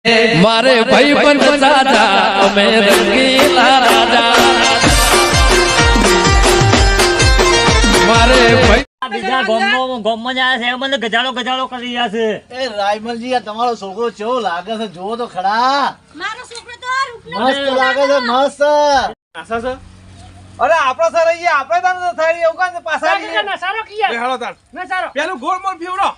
મારે ભાઈ પણ સાજા અમે રંગીલા રાજા મારે ભાઈ બીજા ગોમમાં જાય છે મને ગજાળો કરી રહ્યા છે. એ રાયમલજી આ તમારો છોકરો કેવો લાગે છે જોવો તો ખરા. મારો છોકરો તો મસ્ત લાગે છે મસ્ત. આશા છે અરે આપણો સર અહીંયા આપણે તાર થાય એવું કાં પાછા નસારો કિયા બેહાડો તાર નસારો પેલું ગોળ મોળ ફેવડો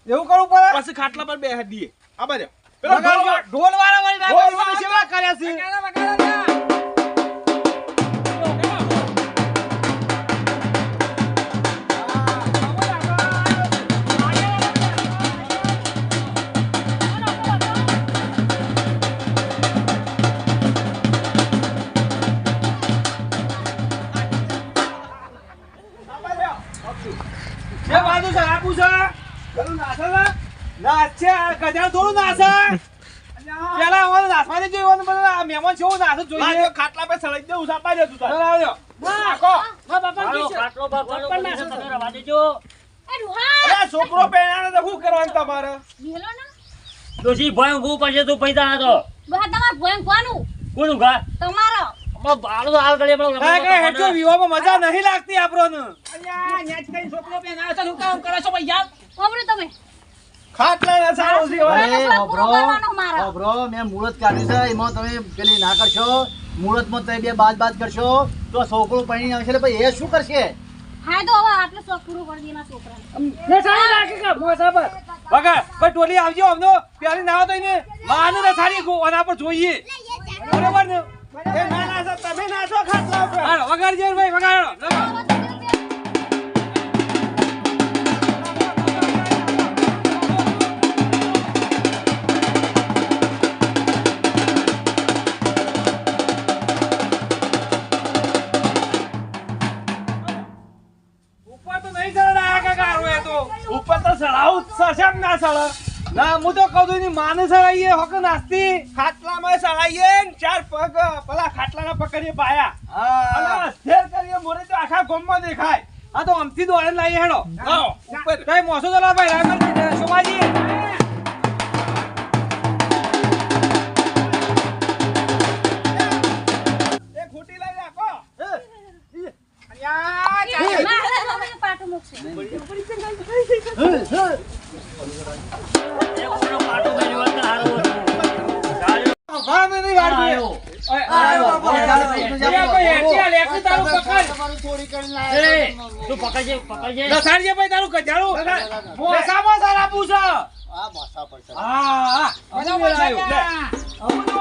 એવું કરવું પડે. પછી ખાટલા પર બેહાડ દઈએ આ બાજુ પેલો ઢોલ વાળા વાળી ઢોલ વાળા સેવા કર્યા છે. જે બાજુ છે આપું છે પેલું નાસે છે નાચે ગજાળ થોડું નાસે પેલા અમારે નાસવાની જોઈવાનું બધા મહેમાન છે નાસે જોઈએ ખાટલા પર સળઈ દે ઉસાપા દે તું તાર આવજો આખો ખાટલો ભગવાન પણ નાસે તમે રવા દેજો. એ રૂહા અરે છોકરો પહેરાને તો શું કરવાનું તમારે મેલો ના દોશી ભય ઊભું પડશે તું પૈસા હતો બા તમાર ભોયન કોનું કોનું ઘર તમારો બાળો હાલ કરી કાંઈ કાંઈ હેઠો વિવાહમાં મજા નહીં લાગતી આપણને ઓમરે તમે ખાટલા ના સારો છે અરે પૂરો હોભરો, કરવાનો મારો. હોભરો, મેં મુહૂર્ત કાઢ્યું છે એમાં તમે પેલી ના કરશો મુહૂર્તમાં તમે બે બાદ કરશો તો છોકરો પૈણી આવશે એટલે પછી એ શું કરશે? હા તો હવે આટલો શોખ પૂરો કરી દેના છોકરાને બગા કોઈ ટોલી આવજો અમનો પ્યારી ના તો એને માને ને સારી ઓના પર જોઈએ બરોબર ને એ ના ના તમે નાચો ખાટલા ઉપર હાલો વગાડજો ભાઈ વગાડો ઉપર તો નહીં ચડાયા કાકા રોએ તો ઉપર તો ચડાવું સસમ ના ચડે ના હું તો કહું છું ની માને ચડાઈએ હોક નાસ્તી ખાટલામાં ચડાઈએ ને ચાર પગ પેલા ખાટલાના પકડીએ પાયા અને અસ્થિર કરીએ મોરે તો આખા ગોમમાં દેખાય આ તો અમથી દોડે લાવી હેડો આવો ઉપર કઈ મોસો તો લા ભાઈ રામજી સોમાજી એ ખોટી લઈ રાખો પાટો મૂકશે વામે નહીં વાળતી તમારું થોડી કરીને લાયા. તું પકડજે નસાડજે ભાઈ તારું ગજાળું નસામાં સાર આપું છે આ ભાષા પડશે. હા મને બોલાયો લે આવું તો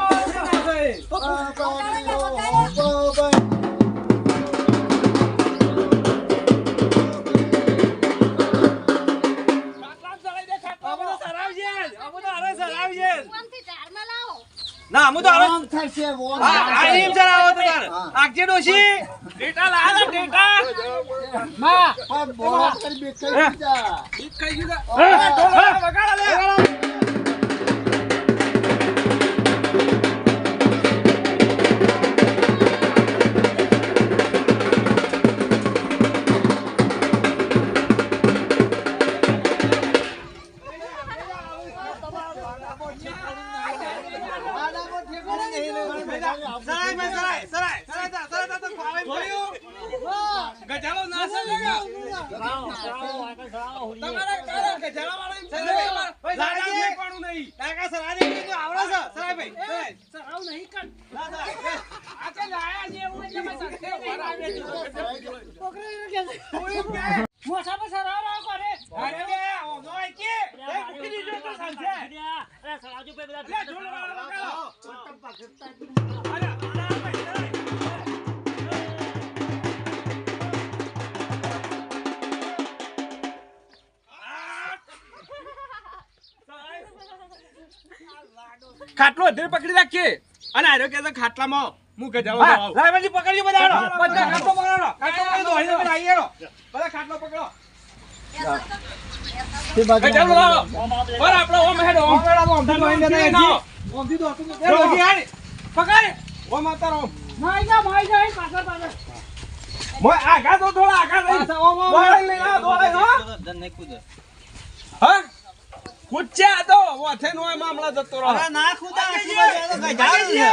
કોણથી ધારમાં લાવો ના હું તો વોમ થશે, વોમ હા થશે. આઈમ જરાવો તો તાર આગજે ડોશી ડેટા લાયા ડેટા પણ બોળા કરી બેઠા બીજા. કઈ ગયું હા ઢોલ વગાડા લે ગજાલો નાસે લગા તમારે ગજાલા વાળો એમ છે લાડા દેખવાનું નહીં કાકા સરાજે તો આવડે છે સરાય ભાઈ સરાવ નહીં કર દાદા આ તો લાયા જે હું એટલે મેં સાથે મોસા પર સરાવ રાવ કરે અરે બે ઓ નો કે એ ઉકી દીજો તો સાંજે અરે સરાજો પે બધા લે ઢોલ વાળા વગાડો ખાટલો અધેર પકડી રાખીએ અને આરો કે ખાટલામાં હું ગજાળો જાવ રાયમલજી પકડજો બધા આડો બધા ખાટલો પકડો ખાટલો પકડી દો અહીં આવી આડો બધા ખાટલો પકડો ગજાળો લાવો પર આપણો ઓમ હેડો ઓમ હેડો ઓમ થી દોઈ દેતા ઓમ થી દો તું રોજી આડી પકડ ઓમ આતાર ઓમ માઈ જા પાછળ મોય આગા તો થોડા આગા લઈ ઓમ ઓમ લઈ લે દોડે હો હા કૂચ્યા તો ઓથે નો મામલા જતો રહો અરે ના ખુદા આટલી બધી આ તો ગજાળું છે.